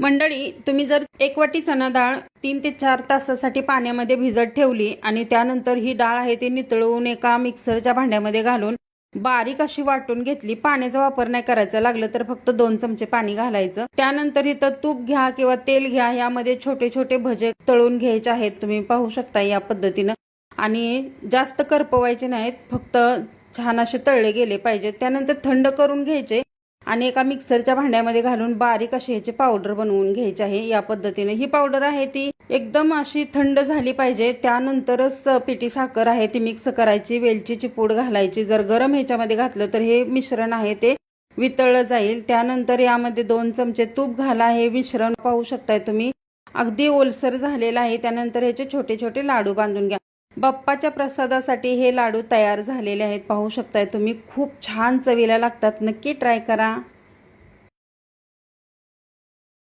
मंडळी, तुम्ही जर एक वाटी चणा डाळ 3 ते 4 तासासाठी पाण्यामध्ये भिजत ठेवली आणि त्यानंतर ही डाळ आहे ती नितळून एका मिक्सरच्या भांड्यामध्ये घालून बारीक अशी वाटून घेतली, पाण्याचा वापर नाही करायचा, लागलं तर फक्त 2 चमचे पाणी घालायचं। त्यानंतर इथं तूप घ्या किंवा तेल घ्या, यामध्ये छोटे छोटे भजे तळून घ्यायचे आहेत, तुम्ही पाहू शकता या पद्धतीनं। आणि जास्त करपवायचे नाहीत, फक्त छान असे तळले गेले पाहिजेत। त्यानंतर थंड करून घ्यायचे आणि एका मिक्सरच्या भांड्यामध्ये घालून बारीक अशी ह्याची पावडर बनवून घ्यायची आहे। या पद्धतीने ही पावडर आहे ती एकदम अशी थंड झाली पाहिजे, त्यानंतरच पिठी साखर आहे ती मिक्स करायची, वेलचीची पूड घालायची। जर गरम ह्याच्यामध्ये घातलं तर हे मिश्रण आहे ते वितळलं जाईल। त्यानंतर यामध्ये 2 चमचे तूप घाला, हे मिश्रण पाहू शकताय तुम्ही अगदी ओलसर झालेलं आहे। त्यानंतर ह्याचे छोटे छोटे लाडू बांधून घ्या। बाप्पाच्या प्रसादासाठी हे लाडू तयार झालेले आहेत, पाहू शकताय तुम्ही, खूप छान चवीला लागतात, नक्की ट्राय करा।